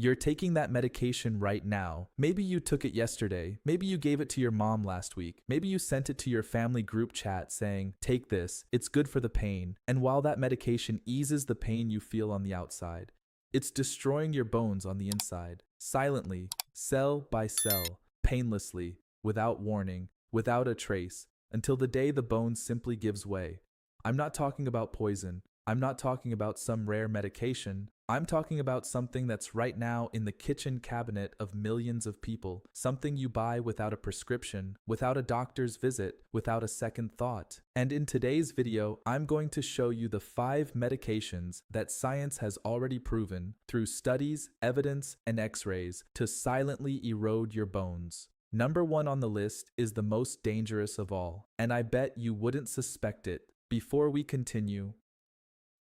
You're taking that medication right now. Maybe you took it yesterday. Maybe you gave it to your mom last week. Maybe you sent it to your family group chat saying, "Take this, it's good for the pain." And while that medication eases the pain you feel on the outside, it's destroying your bones on the inside, silently, cell by cell, painlessly, without warning, without a trace, until the day the bone simply gives way. I'm not talking about poison. I'm not talking about some rare medication. I'm talking about something that's right now in the kitchen cabinet of millions of people, something you buy without a prescription, without a doctor's visit, without a second thought. And in today's video, I'm going to show you the 5 medications that science has already proven, through studies, evidence, and x-rays, to silently erode your bones. Number 1 on the list is the most dangerous of all, and I bet you wouldn't suspect it. Before we continue,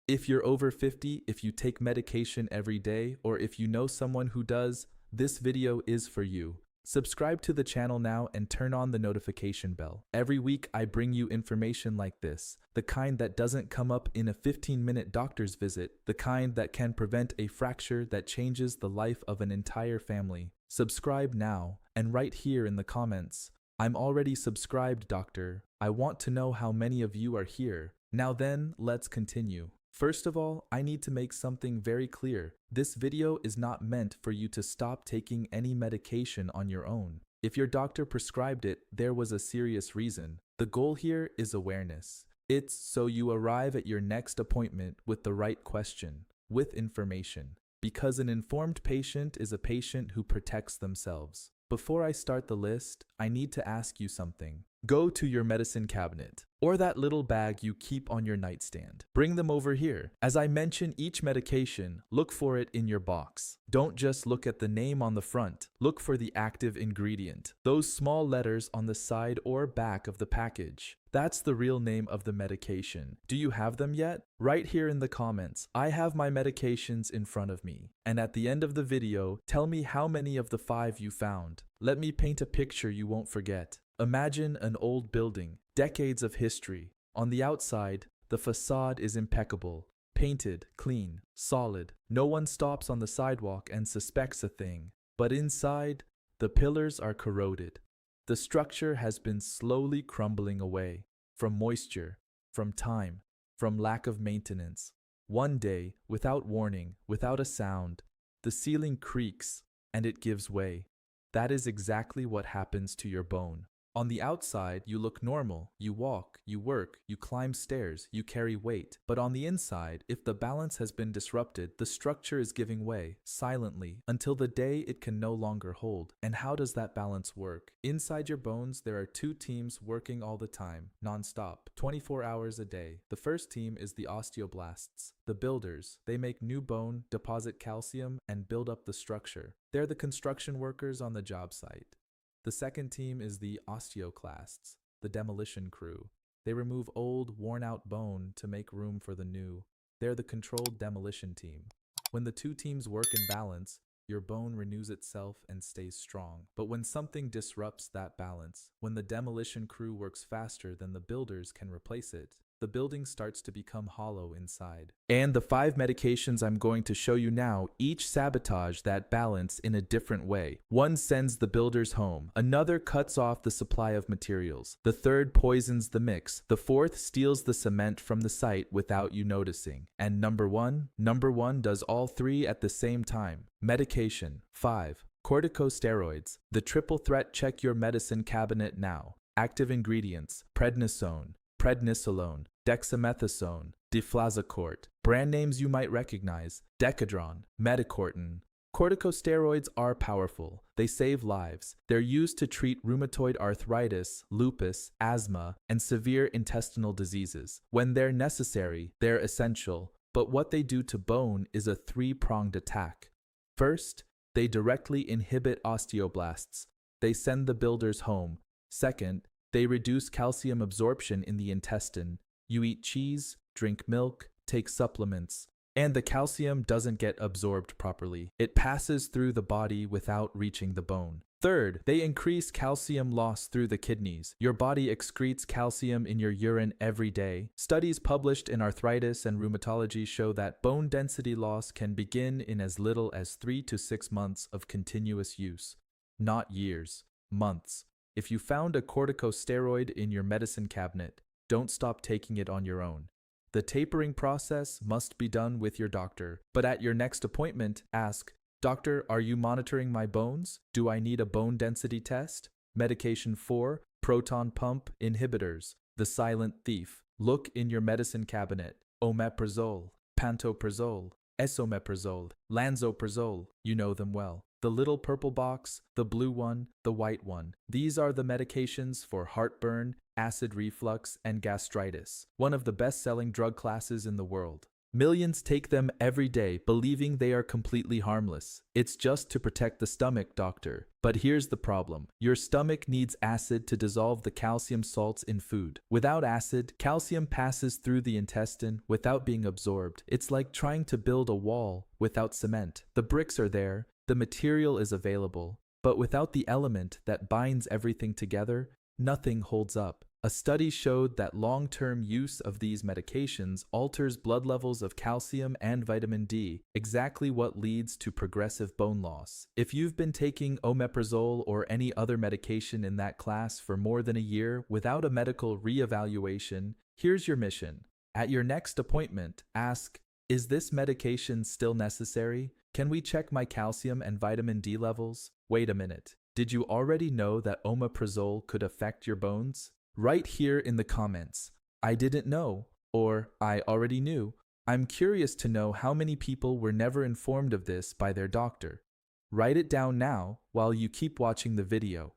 if you're over 50, if you take medication every day, or if you know someone who does, this video is for you. Subscribe to the channel now and turn on the notification bell. Every week I bring you information like this, the kind that doesn't come up in a 15-minute doctor's visit, the kind that can prevent a fracture that changes the life of an entire family. Subscribe now, and write here in the comments, "I'm already subscribed, doctor. I want to know how many of you are here." Now then, let's continue. First of all, I need to make something very clear. This video is not meant for you to stop taking any medication on your own. If your doctor prescribed it, there was a serious reason. The goal here is awareness. It's so you arrive at your next appointment with the right question, with information. Because an informed patient is a patient who protects themselves. Before I start the list, I need to ask you something. Go to your medicine cabinet, or that little bag you keep on your nightstand. Bring them over here. As I mention each medication, look for it in your box. Don't just look at the name on the front. Look for the active ingredient, those small letters on the side or back of the package. That's the real name of the medication. Do you have them yet? Write here in the comments. I have my medications in front of me. And at the end of the video, tell me how many of the 5 you found. Let me paint a picture you won't forget. Imagine an old building, decades of history. On the outside, the facade is impeccable, painted, clean, solid. No one stops on the sidewalk and suspects a thing. But inside, the pillars are corroded. The structure has been slowly crumbling away, from moisture, from time, from lack of maintenance. One day, without warning, without a sound, the ceiling creaks and it gives way. That is exactly what happens to your bone. On the outside, you look normal. You walk, you work, you climb stairs, you carry weight. But on the inside, if the balance has been disrupted, the structure is giving way, silently, until the day it can no longer hold. And how does that balance work? Inside your bones, there are 2 teams working all the time, non-stop, 24 hours a day. The first team is the osteoblasts, the builders. They make new bone, deposit calcium, and build up the structure. They're the construction workers on the job site. The second team is the osteoclasts, the demolition crew. They remove old, worn-out bone to make room for the new. They're the controlled demolition team. When the 2 teams work in balance, your bone renews itself and stays strong. But when something disrupts that balance, when the demolition crew works faster than the builders can replace it, the building starts to become hollow inside. And the 5 medications I'm going to show you now each sabotage that balance in a different way. One sends the builders home. Another cuts off the supply of materials. The third poisons the mix. The fourth steals the cement from the site without you noticing. And number one does all 3 at the same time. Medication. 5. Corticosteroids. The triple threat. Check your medicine cabinet now. Active ingredients: prednisone, prednisolone, dexamethasone, deflazacort. Brand names you might recognize: Decadron, Medicortin. Corticosteroids are powerful. They save lives. They're used to treat rheumatoid arthritis, lupus, asthma, and severe intestinal diseases. When they're necessary, they're essential. But what they do to bone is a 3-pronged attack. First, they directly inhibit osteoblasts. They send the builders home. Second, they reduce calcium absorption in the intestine. You eat cheese, drink milk, take supplements. And the calcium doesn't get absorbed properly. It passes through the body without reaching the bone. Third, they increase calcium loss through the kidneys. Your body excretes calcium in your urine every day. Studies published in Arthritis and Rheumatology show that bone density loss can begin in as little as 3 to 6 months of continuous use. Not years, months. If you found a corticosteroid in your medicine cabinet, don't stop taking it on your own. The tapering process must be done with your doctor, but at your next appointment, ask, "Doctor, are you monitoring my bones? Do I need a bone density test?" Medication 4, proton pump inhibitors, the silent thief. Look in your medicine cabinet. Omeprazole, pantoprazole, esomeprazole, lansoprazole, you know them well. The little purple box, the blue one, the white one. These are the medications for heartburn, acid reflux, and gastritis, one of the best-selling drug classes in the world. Millions take them every day, believing they are completely harmless. It's just to protect the stomach, doctor. But here's the problem. Your stomach needs acid to dissolve the calcium salts in food. Without acid, calcium passes through the intestine without being absorbed. It's like trying to build a wall without cement. The bricks are there, the material is available, but without the element that binds everything together, nothing holds up. A study showed that long-term use of these medications alters blood levels of calcium and vitamin D, exactly what leads to progressive bone loss. If you've been taking omeprazole or any other medication in that class for more than a year without a medical re-evaluation, here's your mission. At your next appointment, ask, "Is this medication still necessary? Can we check my calcium and vitamin D levels?" Wait a minute. Did you already know that omeprazole could affect your bones? Write here in the comments, "I didn't know," or "I already knew." I'm curious to know how many people were never informed of this by their doctor. Write it down now while you keep watching the video.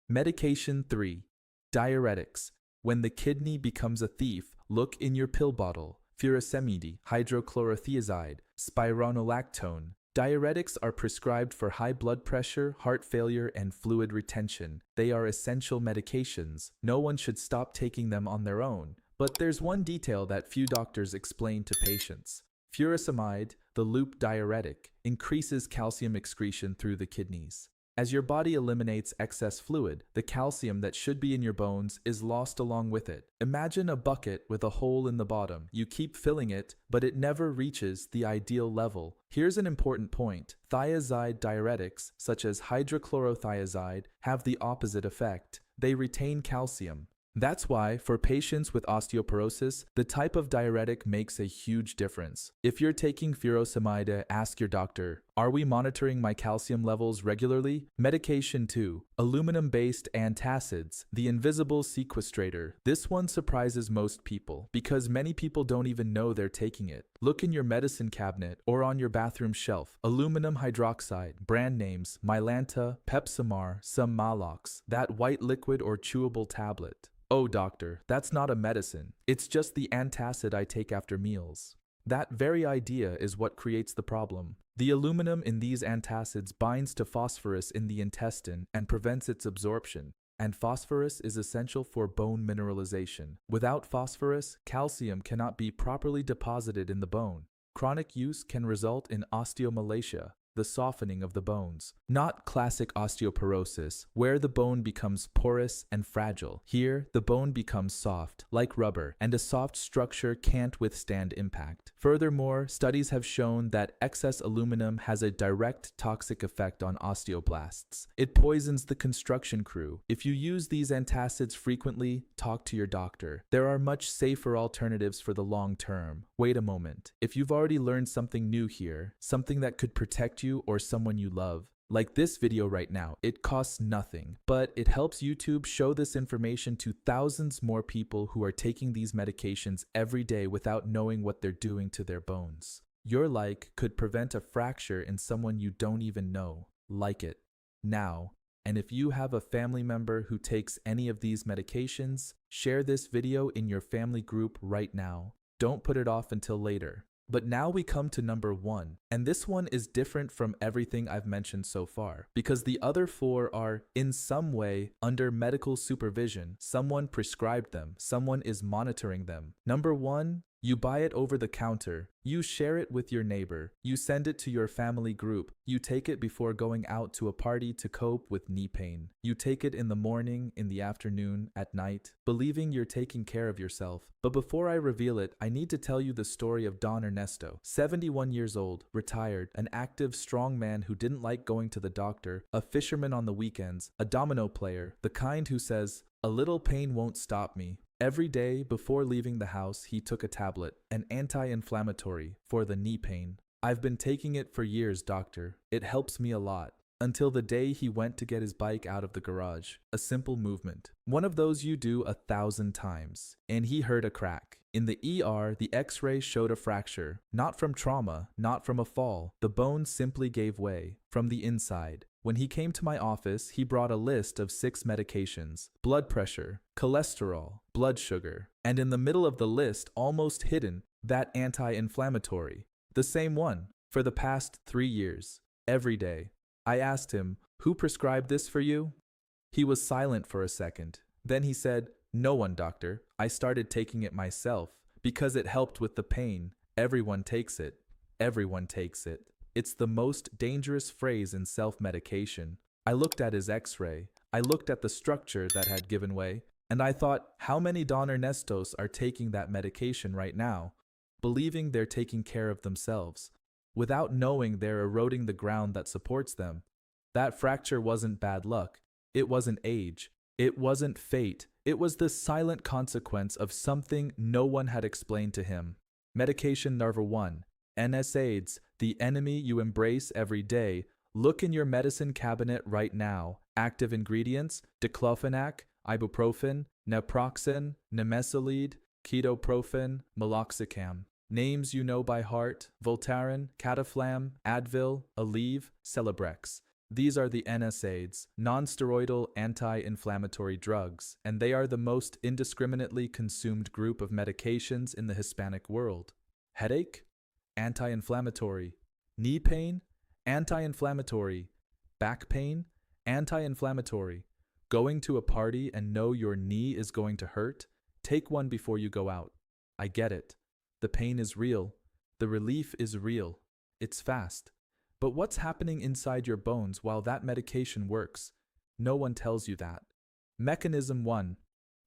Medication 3. Diuretics. When the kidney becomes a thief, look in your pill bottle. Furosemide, hydrochlorothiazide, spironolactone. Diuretics are prescribed for high blood pressure, heart failure, and fluid retention. They are essential medications. No one should stop taking them on their own. But there's one detail that few doctors explain to patients. Furosemide, the loop diuretic, increases calcium excretion through the kidneys. As your body eliminates excess fluid, the calcium that should be in your bones is lost along with it. Imagine a bucket with a hole in the bottom. You keep filling it, but it never reaches the ideal level. Here's an important point. Thiazide diuretics, such as hydrochlorothiazide, have the opposite effect. They retain calcium. That's why, for patients with osteoporosis, the type of diuretic makes a huge difference. If you're taking furosemide, ask your doctor, "Are we monitoring my calcium levels regularly?" Medication 2. Aluminum-based antacids, the invisible sequestrator. This one surprises most people, because many people don't even know they're taking it. Look in your medicine cabinet or on your bathroom shelf. Aluminum hydroxide, brand names, Mylanta, Pepsamar, some Malox, that white liquid or chewable tablet. "Oh, doctor, that's not a medicine. It's just the antacid I take after meals." That very idea is what creates the problem. The aluminum in these antacids binds to phosphorus in the intestine and prevents its absorption. And phosphorus is essential for bone mineralization. Without phosphorus, calcium cannot be properly deposited in the bone. Chronic use can result in osteomalacia, the softening of the bones. Not classic osteoporosis, where the bone becomes porous and fragile. Here, the bone becomes soft, like rubber, and a soft structure can't withstand impact. Furthermore, studies have shown that excess aluminum has a direct toxic effect on osteoblasts. It poisons the construction crew. If you use these antacids frequently, talk to your doctor. There are much safer alternatives for the long term. Wait a moment. If you've already learned something new here, something that could protect you or someone you love, like this video right now, it costs nothing, but it helps YouTube show this information to thousands more people who are taking these medications every day without knowing what they're doing to their bones. Your like could prevent a fracture in someone you don't even know. Like it now. And if you have a family member who takes any of these medications, share this video in your family group right now. Don't put it off until later. But now we come to number 1, and this one is different from everything I've mentioned so far, because the other 4 are, in some way, under medical supervision. Someone prescribed them, someone is monitoring them. Number 1, You buy it over the counter. You share it with your neighbor. You send it to your family group. You take it before going out to a party to cope with knee pain. You take it in the morning, in the afternoon, at night, believing you're taking care of yourself. But before I reveal it, I need to tell you the story of Don Ernesto, 71 years old, retired, an active, strong man who didn't like going to the doctor, a fisherman on the weekends, a domino player, the kind who says, "A little pain won't stop me." Every day before leaving the house, he took a tablet, an anti-inflammatory, for the knee pain. "I've been taking it for years, doctor. It helps me a lot." Until the day he went to get his bike out of the garage. A simple movement. One of those you do 1,000 times. And he heard a crack. In the ER, the X-ray showed a fracture. Not from trauma, not from a fall. The bone simply gave way. From the inside. When he came to my office, he brought a list of 6 medications. Blood pressure, cholesterol, blood sugar. And in the middle of the list, almost hidden, that anti-inflammatory. The same one. For the past 3 years. Every day. I asked him, "Who prescribed this for you?" He was silent for a second. Then he said, "No one, doctor. I started taking it myself because it helped with the pain. Everyone takes it. Everyone takes it." It's the most dangerous phrase in self-medication. I looked at his X-ray. I looked at the structure that had given way, and I thought, how many Don Ernestos are taking that medication right now, believing they're taking care of themselves, without knowing they're eroding the ground that supports them. That fracture wasn't bad luck. It wasn't age. It wasn't fate. It was the silent consequence of something no one had explained to him. Medication number 1. NSAIDs, the enemy you embrace every day. Look in your medicine cabinet right now. Active ingredients: diclofenac, ibuprofen, naproxen, nimesulide, ketoprofen, meloxicam. Names you know by heart: Voltaren, Cataflam, Advil, Aleve, Celebrex. These are the NSAIDs, non-steroidal anti-inflammatory drugs, and they are the most indiscriminately consumed group of medications in the Hispanic world. Headache? Anti-inflammatory. Knee pain? Anti-inflammatory. Back pain? Anti-inflammatory. Going to a party and know your knee is going to hurt? Take one before you go out. I get it. The pain is real. The relief is real. It's fast. But what's happening inside your bones while that medication works? No one tells you that. Mechanism 1.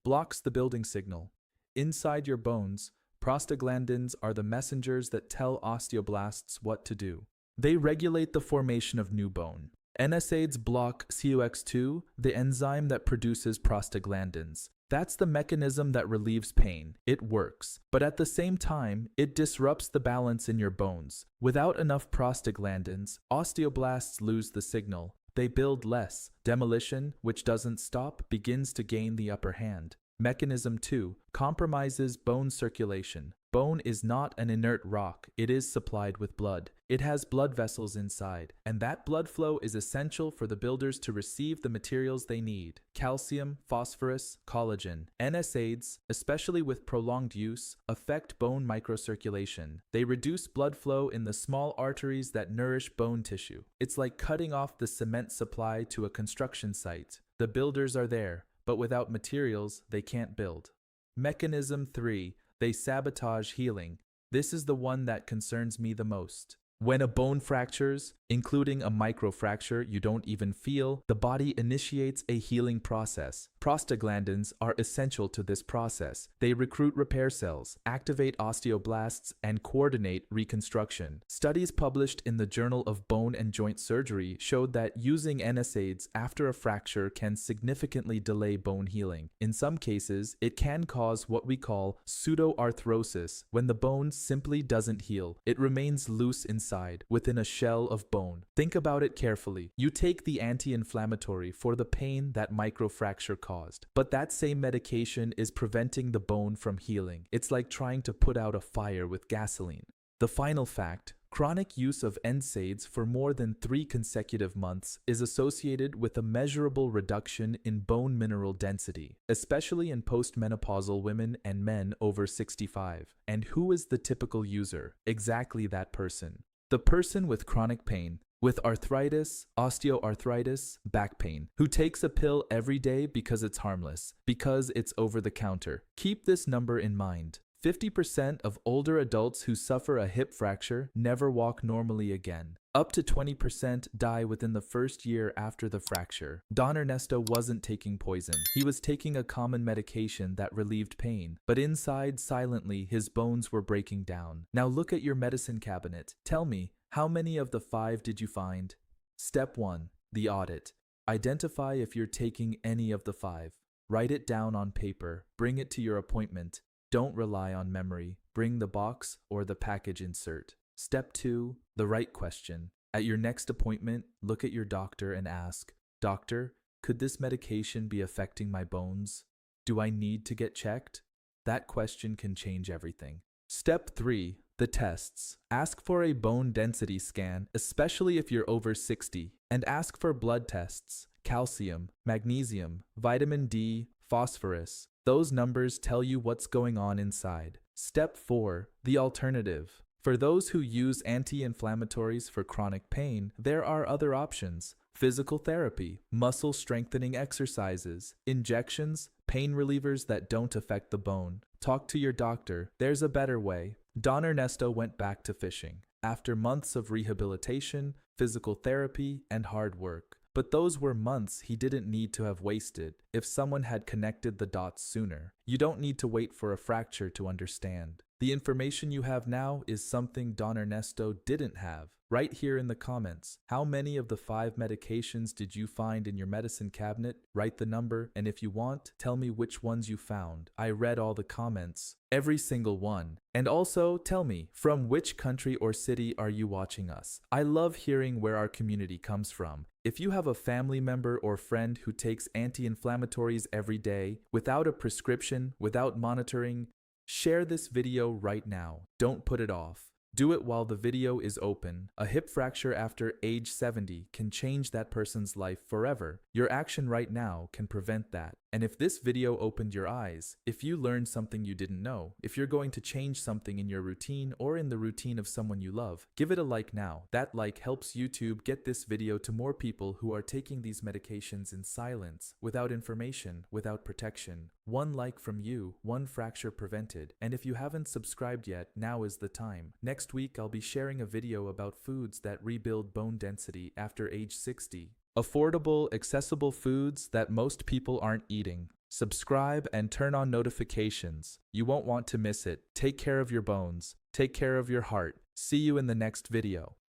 Blocks the building signal. Inside your bones, prostaglandins are the messengers that tell osteoblasts what to do. They regulate the formation of new bone. NSAIDs block COX2, the enzyme that produces prostaglandins. That's the mechanism that relieves pain. It works. But at the same time, it disrupts the balance in your bones. Without enough prostaglandins, osteoblasts lose the signal. They build less. Demolition, which doesn't stop, begins to gain the upper hand. Mechanism 2. Compromises bone circulation. Bone is not an inert rock. It is supplied with blood. It has blood vessels inside, and that blood flow is essential for the builders to receive the materials they need: calcium, phosphorus, collagen. NSAIDs, especially with prolonged use, affect bone microcirculation. They reduce blood flow in the small arteries that nourish bone tissue. It's like cutting off the cement supply to a construction site. The builders are there, but without materials, they can't build. Mechanism 3. They sabotage healing. This is the one that concerns me the most. When a bone fractures, including a microfracture you don't even feel, the body initiates a healing process. Prostaglandins are essential to this process. They recruit repair cells, activate osteoblasts, and coordinate reconstruction. Studies published in the Journal of Bone and Joint Surgery showed that using NSAIDs after a fracture can significantly delay bone healing. In some cases, it can cause what we call pseudoarthrosis, when the bone simply doesn't heal. It remains loose inside, within a shell of bone. Think about it carefully. You take the anti-inflammatory for the pain that microfracture caused, but that same medication is preventing the bone from healing. It's like trying to put out a fire with gasoline. The final fact: chronic use of NSAIDs for more than 3 consecutive months is associated with a measurable reduction in bone mineral density, especially in postmenopausal women and men over 65. And who is the typical user? Exactly that person. The person with chronic pain, with arthritis, osteoarthritis, back pain, who takes a pill every day because it's harmless, because it's over the counter. Keep this number in mind: 50% of older adults who suffer a hip fracture never walk normally again. Up to 20% die within the first year after the fracture. Don Ernesto wasn't taking poison. He was taking a common medication that relieved pain, but inside, silently, his bones were breaking down. Now look at your medicine cabinet. Tell me, how many of the 5 did you find? Step 1. The audit. Identify if you're taking any of the 5. Write it down on paper. Bring it to your appointment. Don't rely on memory. Bring the box or the package insert. Step 2. The right question. At your next appointment, look at your doctor and ask, "Doctor, could this medication be affecting my bones? Do I need to get checked?" That question can change everything. Step 3. The tests. Ask for a bone density scan, especially if you're over 60, and ask for blood tests, calcium, magnesium, vitamin D, phosphorus. Those numbers tell you what's going on inside. Step 4. The alternative. For those who use anti-inflammatories for chronic pain, there are other options. Physical therapy, muscle strengthening exercises, injections, pain relievers that don't affect the bone. Talk to your doctor. There's a better way. Don Ernesto went back to fishing after months of rehabilitation, physical therapy, and hard work. But those were months he didn't need to have wasted if someone had connected the dots sooner. You don't need to wait for a fracture to understand. The information you have now is something Don Ernesto didn't have. Write here in the comments, how many of the 5 medications did you find in your medicine cabinet? Write the number, and if you want, tell me which ones you found. I read all the comments, every single one. And also, tell me, from which country or city are you watching us? I love hearing where our community comes from. If you have a family member or friend who takes anti-inflammatories every day, without a prescription, without monitoring, share this video right now. Don't put it off. Do it while the video is open. A hip fracture after age 70 can change that person's life forever. Your action right now can prevent that. And if this video opened your eyes, if you learned something you didn't know, if you're going to change something in your routine or in the routine of someone you love, give it a like now. That like helps YouTube get this video to more people who are taking these medications in silence, without information, without protection. One like from you, one fracture prevented. And if you haven't subscribed yet, now is the time. Next week, I'll be sharing a video about foods that rebuild bone density after age 60. Affordable, accessible foods that most people aren't eating. Subscribe and turn on notifications. You won't want to miss it. Take care of your bones. Take care of your heart. See you in the next video.